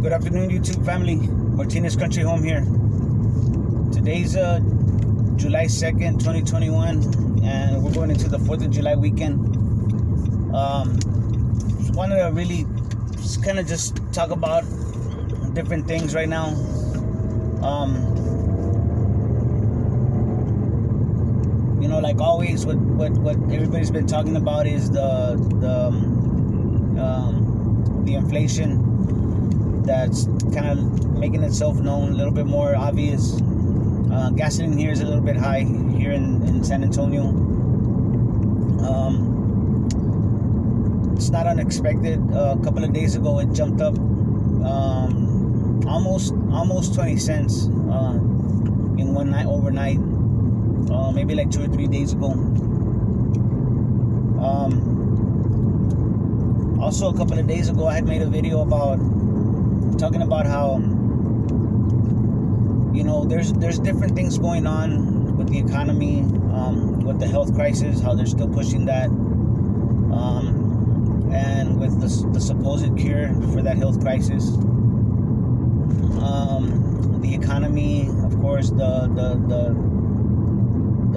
Good afternoon, YouTube family. Martinez Country Home here. Today's July 2nd, 2021, and we're going into the 4th of July weekend. Just wanted to really kind of just talk about different things right now. Like always, what everybody's been talking about is the inflation that's kind of making itself known, a little bit more obvious. Gasoline here is a little bit high here in San Antonio. It's not unexpected. A couple of days ago, it jumped up almost 20 cents in one night, overnight. Maybe like 2 or 3 days ago. Also, a couple of days ago, I had made a video talking about how there's different things going on with the economy, with the health crisis, how they're still pushing that, and with the supposed cure for that health crisis. The economy, of course, the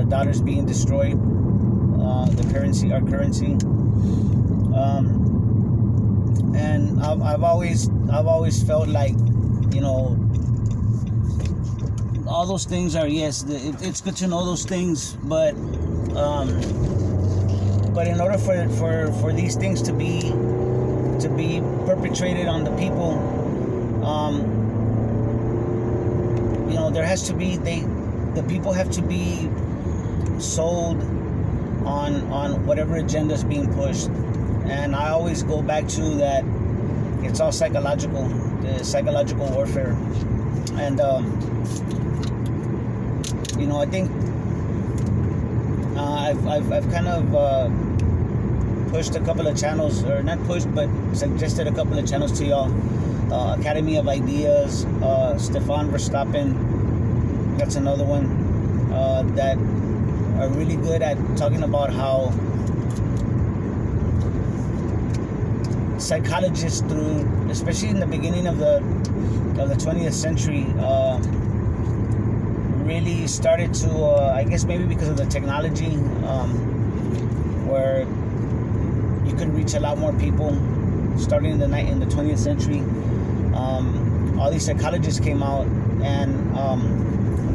dollars being destroyed, our currency, and I've always felt like, all those things are, yes, it's good to know those things, but in order for these things to be perpetrated on the people, there has to be the people have to be sold on whatever agenda is being pushed. And I always go back to that it's all psychological, the psychological warfare. And I think I've kind of pushed a couple of channels, or not pushed, but suggested a couple of channels to y'all. Academy of Ideas, Stephan Verstapen, that's another one, that are really good at talking about how psychologists, especially in the beginning of the 20th century, really started to, I guess maybe because of the technology, where you could reach a lot more people, starting in the 20th century. All these psychologists came out, and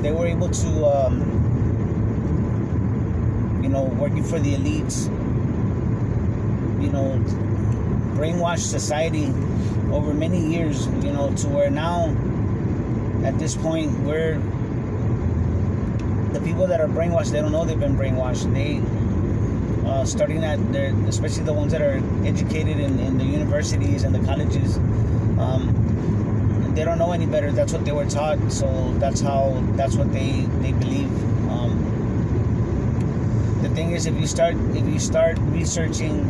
they were able to, working for the elites, brainwash society over many years, to where now, at this point, the people that are brainwashed, they don't know they've been brainwashed. They, starting at especially the ones that are educated in the universities and the colleges, they don't know any better. That's what they were taught, so that's what they believe. The thing is, if you start researching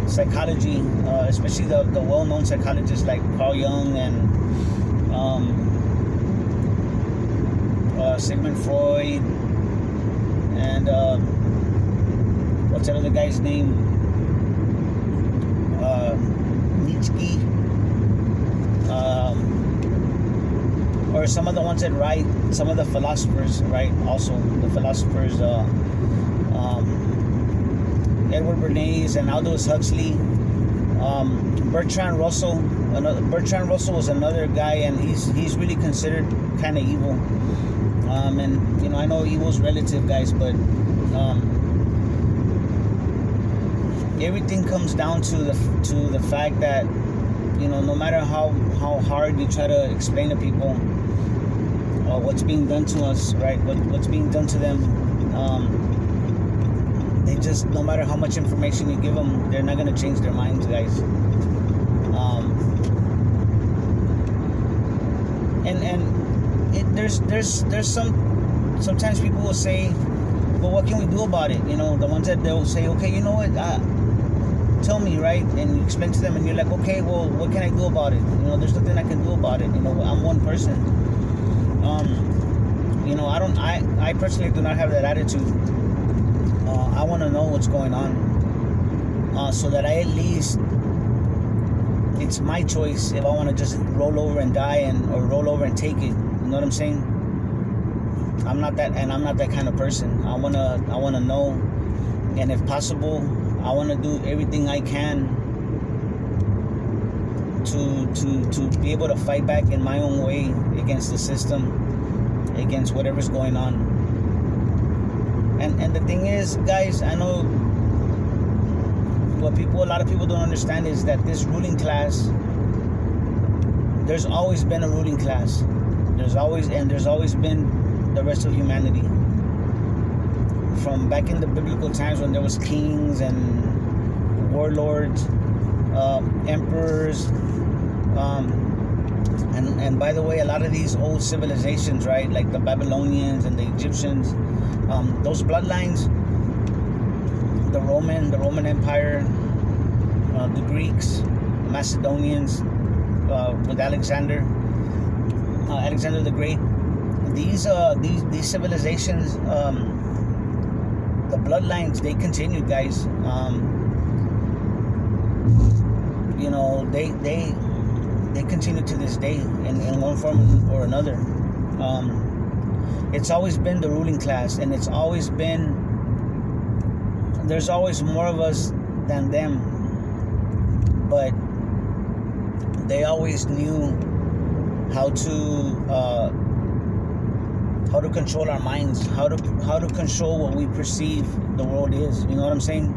psychology, especially the well-known psychologists like Carl Jung and Sigmund Freud, and what's that other guy's name? Nietzsche, or some of the ones that write, some of the philosophers, right? Also, the philosophers, Edward Bernays and Aldous Huxley, Bertrand Russell. Bertrand Russell was another guy, and he's really considered kind of evil. And I know evil's relative, guys, but everything comes down to the fact that no matter how hard you try to explain to people what's being done to us, right? What's being done to them, they just, no matter how much information you give them, they're not gonna change their minds, guys. There's sometimes people will say, well, what can we do about it? The ones that they'll say, okay, you know what, tell me, right? And you explain to them, and you're like, okay, well, what can I do about it? There's nothing I can do about it. I'm one person. I personally do not have that attitude. I want to know what's going on, so that I at least it's my choice if I want to just roll over and die or roll over and take it. You know what I'm saying? I'm not that kind of person. I wanna know, and if possible, I wanna do everything I can to be able to fight back in my own way against the system, against whatever's going on. And the thing is, guys, I know what a lot of people don't understand is that this ruling class, there's always been a ruling class. There's always been the rest of humanity. From back in the biblical times when there was kings and warlords, emperors, and by the way, a lot of these old civilizations, right, like the Babylonians and the Egyptians, those bloodlines, the Roman Empire, the Greeks, the Macedonians, with Alexander the Great. These civilizations, the bloodlines, they continued, guys. You know, they continue to this day in one form or another. It's always been the ruling class, and it's always been, there's always more of us than them, but they always knew how to control our minds, how to control what we perceive the world is. You know what I'm saying?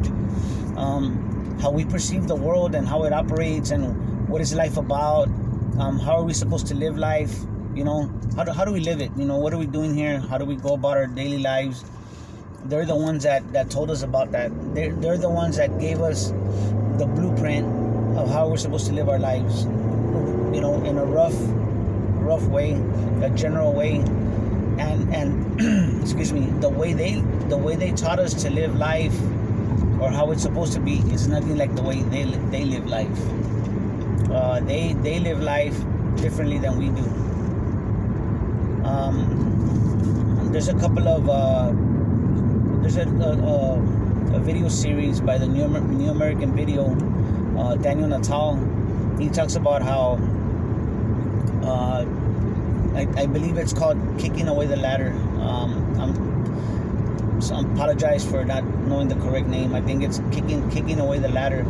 How we perceive the world and how it operates, and what is life about? How are we supposed to live life? You know, how do we live it? You know, what are we doing here? How do we go about our daily lives? They're the ones that told us about that. They're the ones that gave us the blueprint of how we're supposed to live our lives. You know, in a rough way, a general way, and excuse me, the way they taught us to live life, or how it's supposed to be, is nothing like the way they live life. They live life differently than we do. There's a couple of there's a video series by the New American Video, Daniel Natal. He talks about how I believe it's called Kicking Away the Ladder. I apologize for not knowing the correct name. I think it's Kicking Away the Ladder.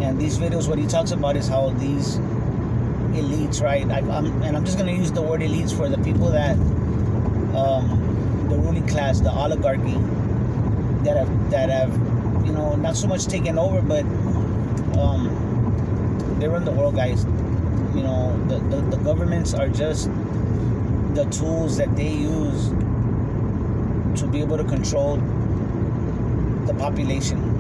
And these videos, what he talks about is how these elites, right? I'm just going to use the word elites for the people that, the ruling class, the oligarchy, that have, you know, not so much taken over, but they run the world, guys. You know, the governments are just the tools that they use to be able to control the population.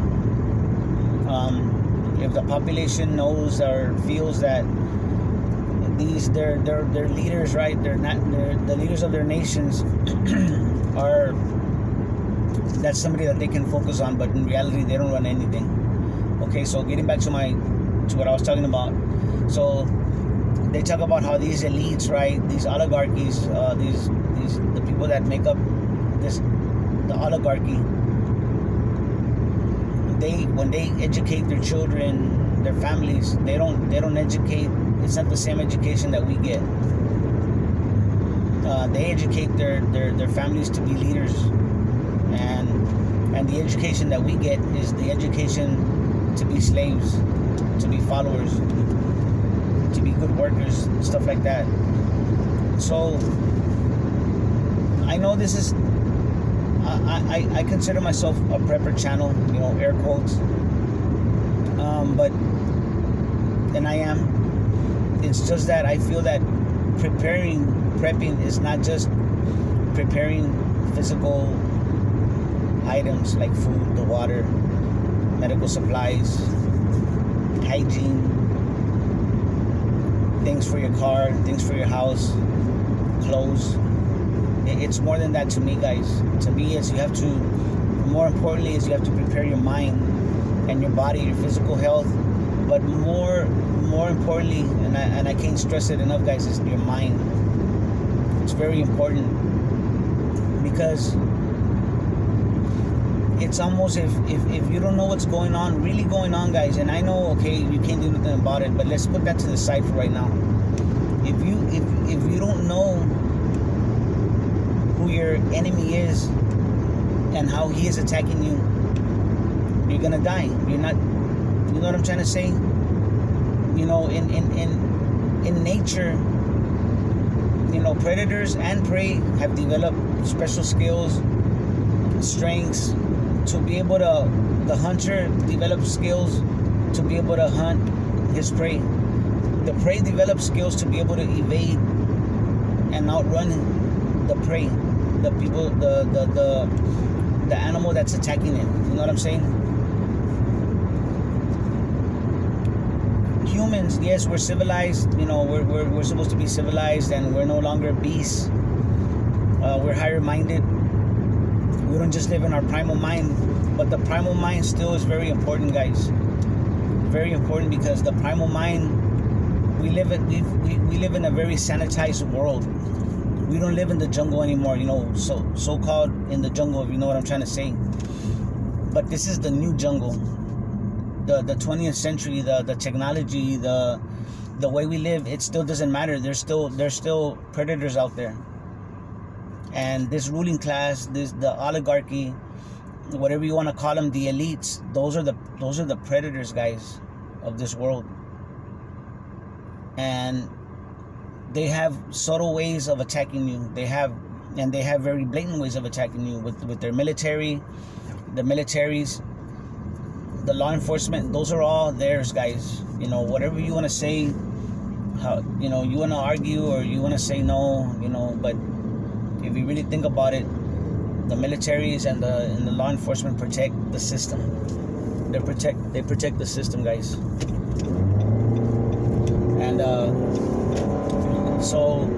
If the population knows or feels that their leaders, right? They're the leaders of their nations are, that's somebody that they can focus on, but in reality they don't run anything. Okay, so getting back to what I was talking about. So they talk about how these elites, right? These oligarchies, the people that make up the oligarchy, when they educate their children, their families, they don't educate. It's not the same education that we get. They educate their families to be leaders, and the education that we get is the education to be slaves, to be followers, to be good workers, stuff like that. So I know this is, I consider myself a prepper channel, you know, air quotes, but, and I am. It's just that I feel that prepping is not just preparing physical items like food, the water, medical supplies, hygiene, things for your car, things for your house, clothes. It's more than that to me, guys. To me, more importantly, you have to prepare your mind and your body, your physical health. But more importantly, and I can't stress it enough, guys, is your mind. It's very important, because it's almost if you don't know what's going on, really going on, guys. And I know, okay, you can't do nothing about it, but let's put that to the side for right now. If you don't know who your enemy is and how he is attacking you, you're gonna die. You're not. You know what I'm trying to say? You know, in nature, you know, predators and prey have developed special skills, strengths to be able to. The hunter develops skills to be able to hunt his prey. The prey develops skills to be able to evade and outrun the prey, the people, the animal that's attacking it. You know what I'm saying? Humans, yes, we're civilized. You know, we're supposed to be civilized, and we're no longer beasts. We're higher minded. We don't just live in our primal mind, but the primal mind still is very important, guys. Very important, because the primal mind, we live in a very sanitized world. We don't live in the jungle anymore, you know, so called in the jungle, if you know what I'm trying to say. But this is the new jungle. The 20th century, the technology, the way we live, it still doesn't matter. There's still predators out there. And this ruling class, the oligarchy, whatever you want to call them, the elites, those are the predators, guys, of this world. And they have subtle ways of attacking you. They have very blatant ways of attacking you with their military, the militaries, the law enforcement. Those are all theirs, guys. You know, whatever you want to say, how, you know, you want to argue or you want to say no, you know, but if you really think about it, the militaries and the law enforcement protect the system. They protect the system, guys. And so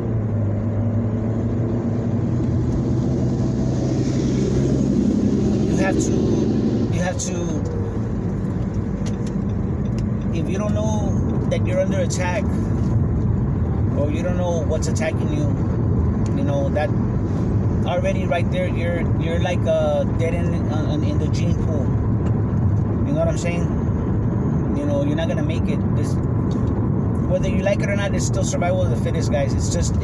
you have to if you don't know that you're under attack, or you don't know what's attacking you, you know, that already right there, you're like dead in the gene pool. You know what I'm saying? You know, you're not gonna make it. Whether you like it or not, it's still survival of the fittest, guys. It's just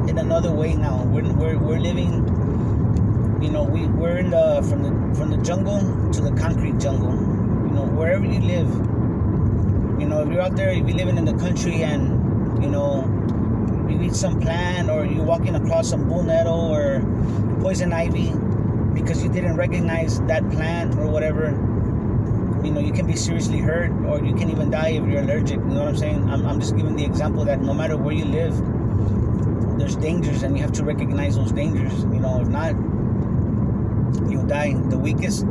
in another way now. We're living. You know, we're in from the jungle to the concrete jungle. You know, wherever you live. You know, if you're out there, if you're living in the country, and you know, you eat some plant, or you're walking across some bull nettle or poison ivy because you didn't recognize that plant or whatever, you know, you can be seriously hurt, or you can even die if you're allergic. You know what I'm saying? I'm just giving the example that no matter where you live, there's dangers, and you have to recognize those dangers. You know, if not, you'll die. The weakest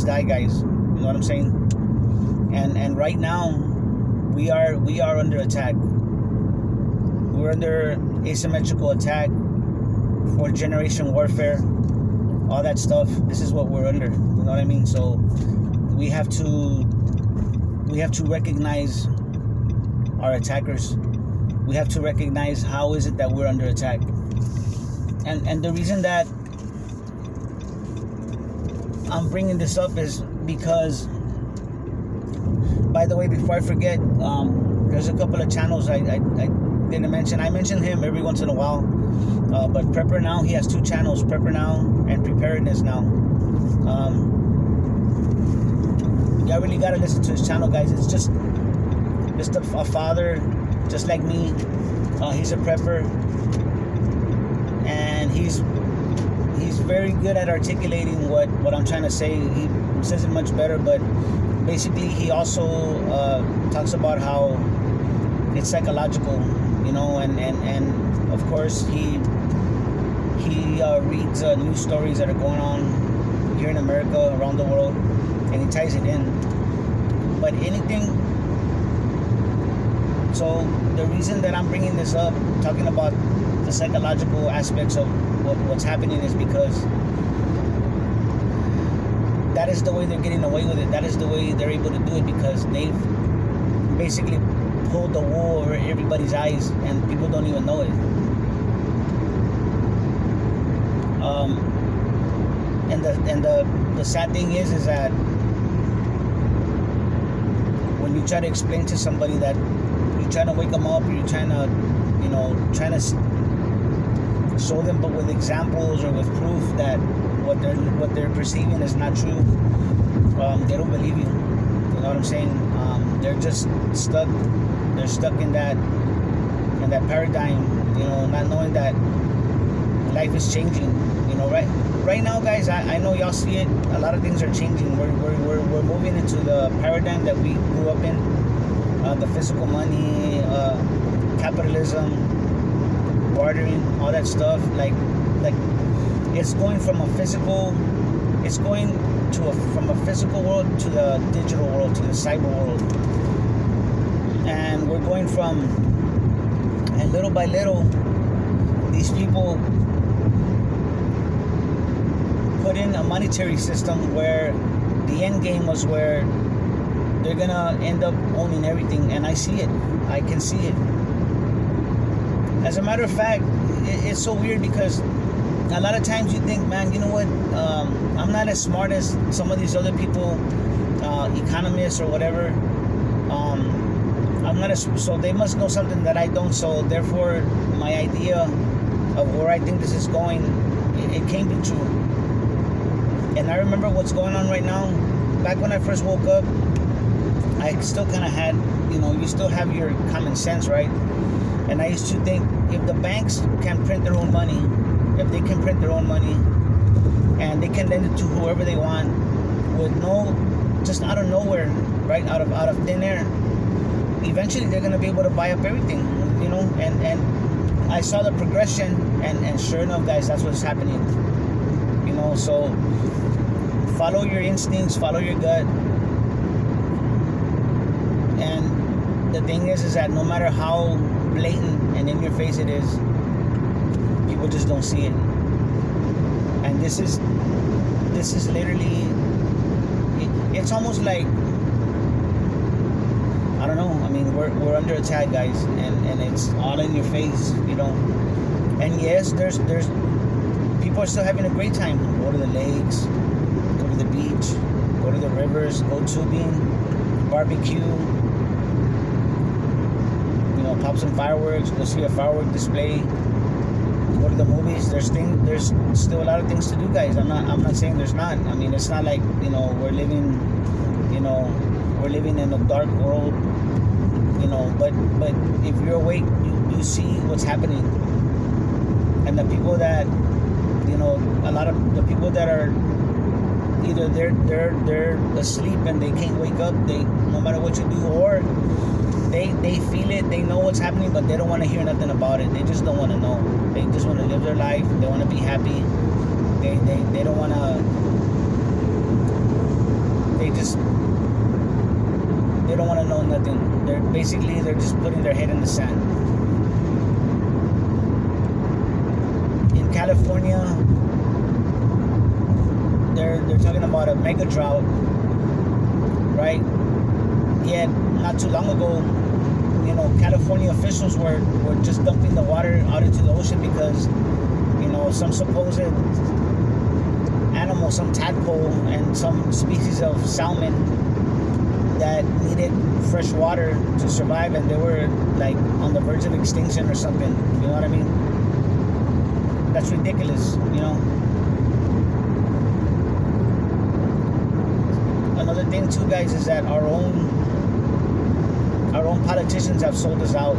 die, guys. You know what I'm saying? And right now, we are under attack. We're under asymmetrical attack, fourth generation warfare, all that stuff. This is what we're under. You know what I mean? So we have to recognize our attackers. We have to recognize how is it that we're under attack. And the reason that I'm bringing this up is because, by the way, before I forget, there's a couple of channels I didn't mention. I mention him every once in a while, but Prepper Now, he has two channels, Prepper Now and Preparedness Now. Y'all really gotta listen to his channel, guys. It's just a father, just like me. He's a prepper, and he's very good at articulating what I'm trying to say. He says it much better, but basically he also talks about how it's psychological, you know, and of course he reads news stories that are going on here in America, around the world, and he ties it in. But anything, so the reason that I'm bringing this up, talking about the psychological aspects of what's happening, is because that is the way they're getting away with it. That is the way they're able to do it, because they've basically pulled the wool over everybody's eyes, and people don't even know it. the sad thing is that when you try to explain to somebody that you're trying to wake them up, or you're trying to show them, but with examples or with proof that what they're perceiving is not true, they don't believe you. You know what I'm saying? They're just stuck. They're stuck in that paradigm. You know, not knowing that life is changing. You know, right now, guys. I know y'all see it. A lot of things are changing. We're moving into the paradigm that we grew up in. The physical money, capitalism, bartering, all that stuff. Like it's going from a physical. It's going from a physical world to the digital world, to the cyber world. And we're going from, and little by little, these people put in a monetary system where the end game was where they're gonna end up owning everything. And I see it. I can see it. As a matter of fact, it's so weird because a lot of times you think, man, you know what? I'm not as smart as some of these other people, economists or whatever. I'm not so they must know something that I don't. So therefore, my idea of where I think this is going, it can't be true. And I remember what's going on right now. Back when I first woke up, I still kind of had, you still have your common sense, right? And I used to think, if the banks can print their own money, if they can print their own money, and they can lend it to whoever they want, with just out of nowhere, right, out of thin air, eventually they're gonna be able to buy up everything, and I saw the progression, and sure enough, guys, that's what's happening. So follow your instincts, follow your gut. And the thing is that no matter how blatant and in your face it is, people just don't see it. And this is literally, it's almost like, I don't know, I mean, we're under attack, guys, and it's all in your face, and yes, there's people are still having a great time. Go to the lakes, go to the beach, go to the rivers, go tubing, barbecue, pop some fireworks, go see a firework display, go to the movies. There's still a lot of things to do, guys. I'm not saying there's not. I mean, it's not like, we're living in a dark world, but if you're awake, you see what's happening. And the people that, a lot of the people that are either they're asleep and they can't wake up, no matter what you do, or they feel it, they know what's happening, but they don't want to hear nothing about it. They just don't want to know. They just want to live their life. They want to be happy. They don't want to. They don't want to know nothing. They're just putting their head in the sand. In California, they're talking about a mega drought, right? Yet not too long ago, California officials were just dumping the water out into the ocean because, some supposed animal, some tadpole, and some species of salmon that needed fresh water to survive, and they were like on the verge of extinction or something. You know what I mean? That's ridiculous, Another thing too, guys, is that our own politicians have sold us out.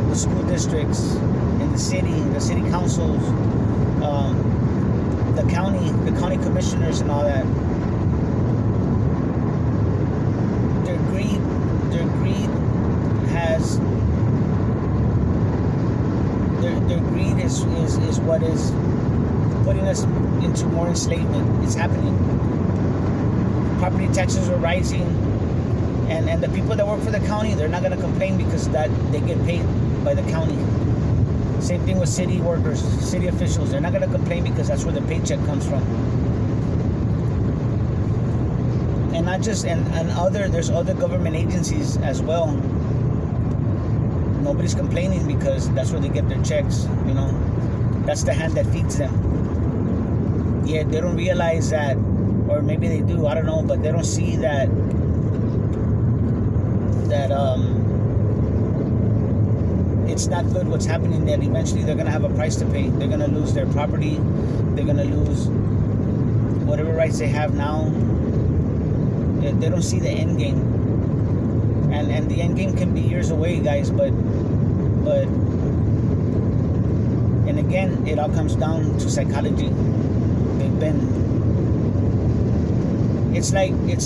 The school districts in the city councils, the county commissioners, and all that. Their greed is what is putting us into more enslavement. It's happening. Property taxes are rising, and the people that work for the county, they're not going to complain because that they get paid by the county. Same thing with city workers, city officials. They're not going to complain because that's where the paycheck comes from. And not just there's other government agencies as well. Nobody's complaining because that's where they get their checks. That's the hand that feeds them. yet they don't realize that, or maybe they do, I don't know, but they don't see that it's not good what's happening, that eventually they're going to have a price to pay. They're going to lose their property. They're going to lose whatever rights they have now. They don't see the end game. And the end game can be years away, guys, but and again, it all comes down to psychology. It's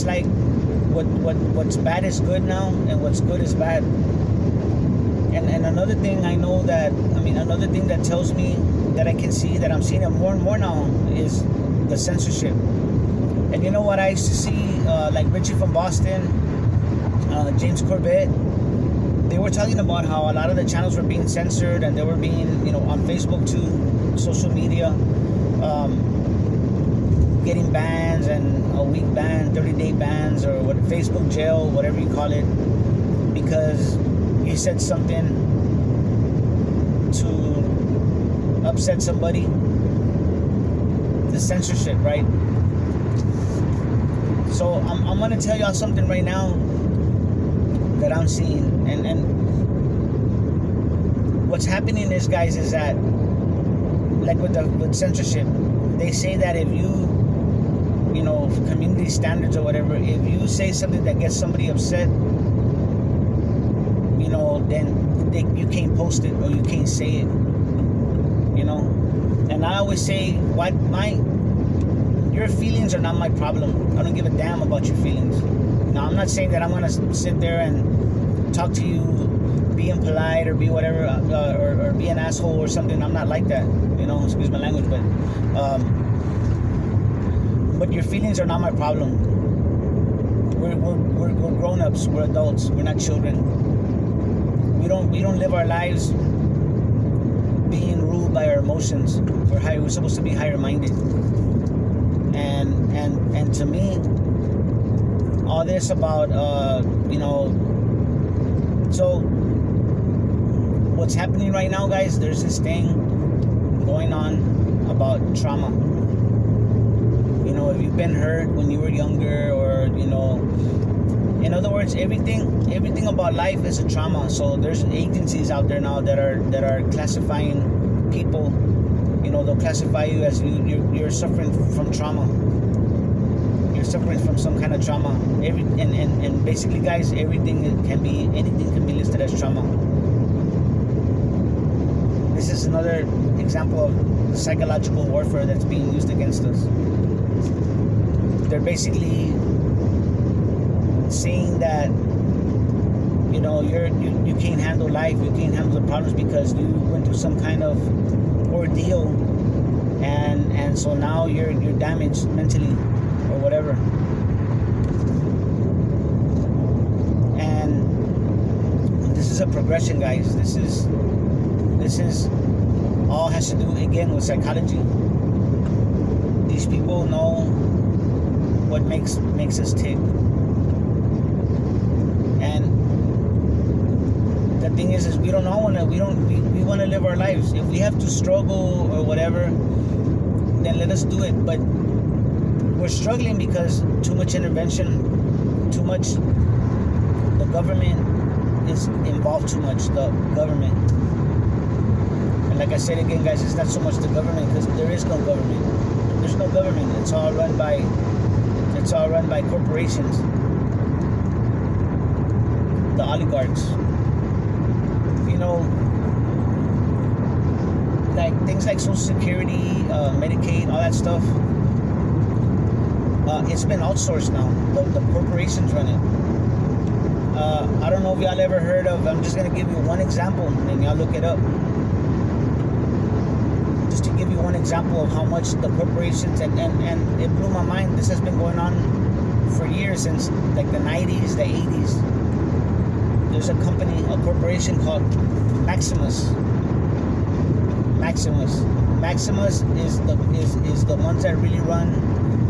like what's bad is good now, and what's good is bad. And another thing another thing that tells me that I can see that I'm seeing it more and more now is the censorship. And you know what I used to see, like Richie from Boston, James Corbett, they were talking about how a lot of the channels were being censored, and they were being, on Facebook too, social media, getting bans, and a week ban, 30-day bans, or what, Facebook jail, whatever you call it, because you said something to upset somebody. The censorship, right? So I'm gonna tell y'all something right now that I'm seeing, and what's happening is, guys, is that, like with censorship, they say that if you community standards or whatever, if you say something that gets somebody upset, then you can't post it, or you can't say it, and I always say, your feelings are not my problem. I don't give a damn about your feelings. Now, I'm not saying that I'm gonna sit there and talk to you being polite, or be whatever, or be an asshole or something. I'm not like that, excuse my language, but your feelings are not my problem. We're grown-ups, we're adults, we're not children. We don't live our lives being ruled by our emotions. We're supposed to be higher-minded. And to me, all this about so what's happening right now, guys, there's this thing going on about trauma. If you've been hurt when you were younger, or in other words, everything about life is a trauma. So there's agencies out there now that are classifying people. They'll classify you as you're suffering from trauma. You're suffering from some kind of trauma. And basically, guys, anything can be listed as trauma. This is another example of the psychological warfare that's being used against us. They're basically saying that you can't handle life, you can't handle the problems because you went through some kind of ordeal, and so now you're damaged mentally or whatever. And this is a progression, guys. This is all has to do again with psychology. These people know what makes us tick. And the thing is we want to live our lives. If we have to struggle or whatever, then let us do it. But we're struggling because too much intervention, the government is involved too much, the government. And like I said again, guys, it's not so much the government, because there is no government. There's no government. It's all run by corporations, the oligarchs. Like things like Social Security, Medicaid, all that stuff. It's been outsourced now. The corporations run it. I don't know if y'all ever heard of. I'm just gonna give you one example, and y'all look it up. Just to give you one example of how much the corporations and it blew my mind. This has been going on for years, since like the 90s, the 80s. There's a corporation called Maximus. Maximus is the ones that really run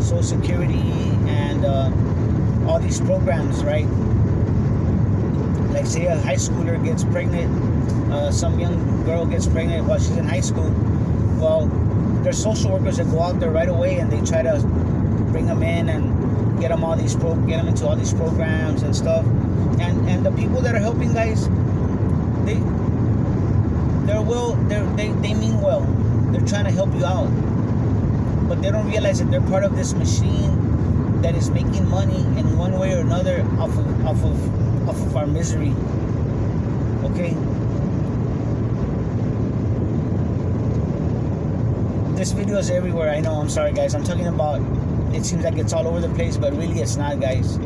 Social Security and all these programs, right? Like say a high schooler gets pregnant, some young girl gets pregnant while she's in high school. Well, there's social workers that go out there right away and they try to bring them in and get them into all these programs and stuff. And the people that are helping, guys, they mean well. They're trying to help you out, but they don't realize that they're part of this machine that is making money in one way or another off of our misery. Okay. This video is everywhere. I know. I'm sorry, guys. I'm talking about. It seems like it's all over the place, but really, it's not, guys.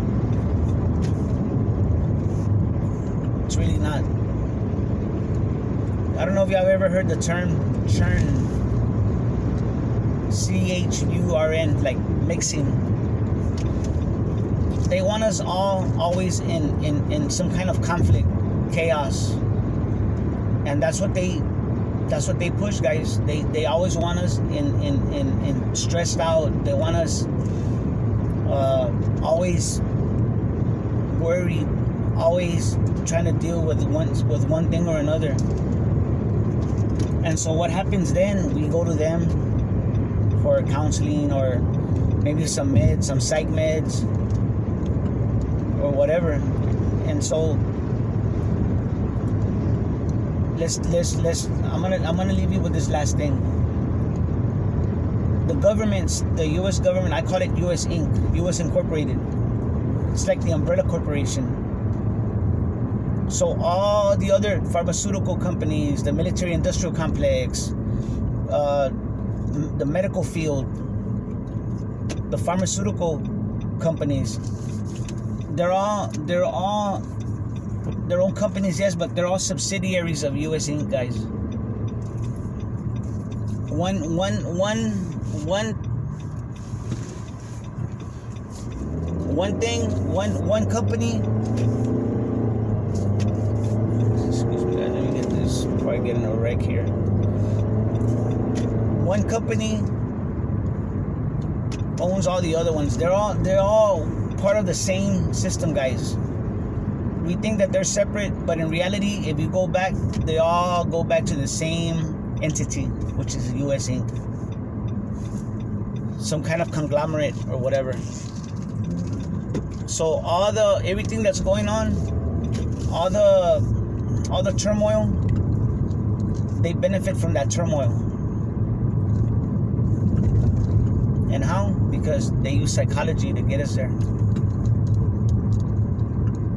It's really not. I don't know if y'all ever heard the term churn. CHURN, like mixing. They want us all always in some kind of conflict, chaos, and that's what they push, guys. They always want us in stressed out. They want us always worried, always trying to deal with one thing or another. And so what happens then? We go to them for counseling or maybe some meds, some psych meds or whatever. And so let's I'm gonna leave you with this last thing. The US government, I call it US Inc., US Incorporated. It's like the umbrella corporation. So all the other pharmaceutical companies, the military industrial complex, the medical field, the pharmaceutical companies, they're all their own companies, yes, but they're all subsidiaries of US Inc., guys. One company. Excuse me, guys. Let me get this before I get in a wreck here. One company owns all the other ones. They're all part of the same system, guys. We think that they're separate, but in reality, if you go back, they all go back to the same entity, which is US Inc. Some kind of conglomerate or whatever. So everything that's going on, all the turmoil, they benefit from that turmoil. And how? Because they use psychology to get us there.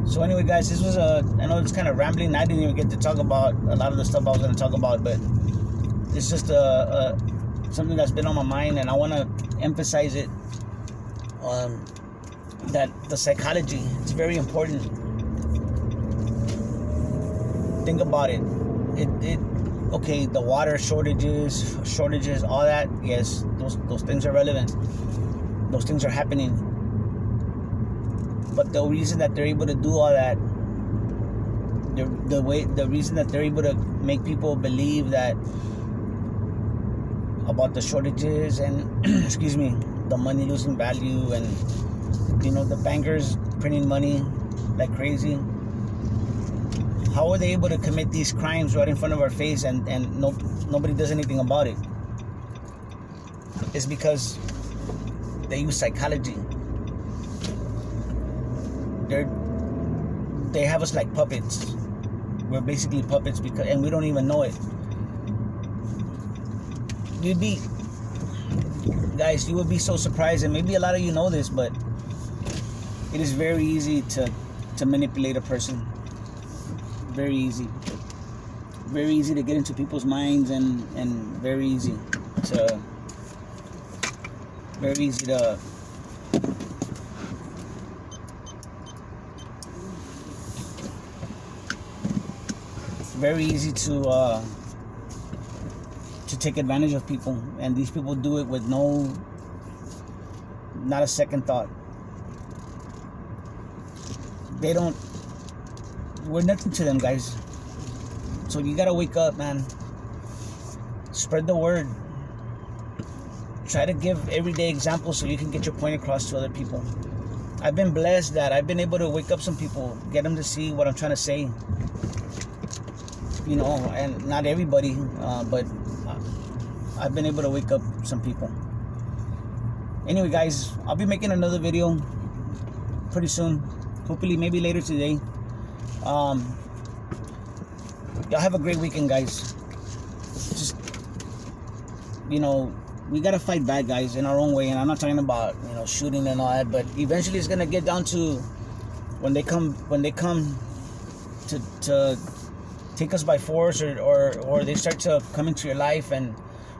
So anyway, guys, this was I know it's kind of rambling. I didn't even get to talk about a lot of the stuff I was going to talk about, but it's just something that's been on my mind, and I want to emphasize it. That the psychology, it's very important. Think about it. Okay, the water shortages, all that. Yes, those things are relevant. Those things are happening. But the reason that they're able to do all that, the reason that they're able to make people believe that about the shortages and excuse me, the money losing value, and the bankers printing money like crazy. How are they able to commit these crimes right in front of our face and nobody does anything about it? It's because they use psychology. They have us like puppets. We're basically puppets and we don't even know it. You would be so surprised, and maybe a lot of you know this, but it is very easy to manipulate a person. Very easy. Very easy to get into people's minds, and very easy to take advantage of people. And these people do it with not a second thought. We're nothing to them, guys. So you gotta wake up, man. Spread the word. Try to give everyday examples so you can get your point across to other people. I've been blessed that I've been able to wake up some people, get them to see what I'm trying to say. And not everybody, but I've been able to wake up some people. Anyway, guys, I'll be making another video pretty soon. Hopefully, maybe later today. Y'all have a great weekend, guys. Just, we gotta fight back, guys, in our own way. And I'm not talking about shooting and all that, but eventually it's gonna get down to when they come to take us by force, or they start to come into your life and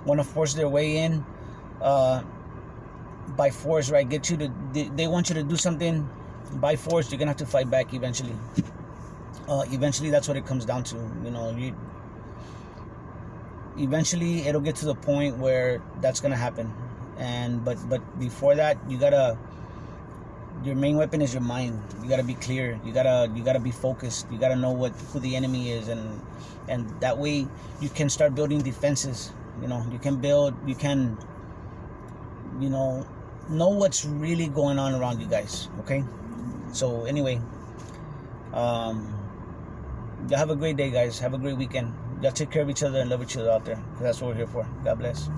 want to force their way in by force, right? They want you to do something by force. You're gonna have to fight back eventually. Eventually, that's what it comes down to. Eventually it'll get to the point where that's gonna happen, but before that, your main weapon is your mind. You gotta be clear. You gotta be focused. You gotta know who the enemy is, and that way you can start building defenses. You can know what's really going on around you guys. Okay, so anyway, y'all have a great day, guys. Have a great weekend. Y'all take care of each other and love each other out there, because that's what we're here for. God bless.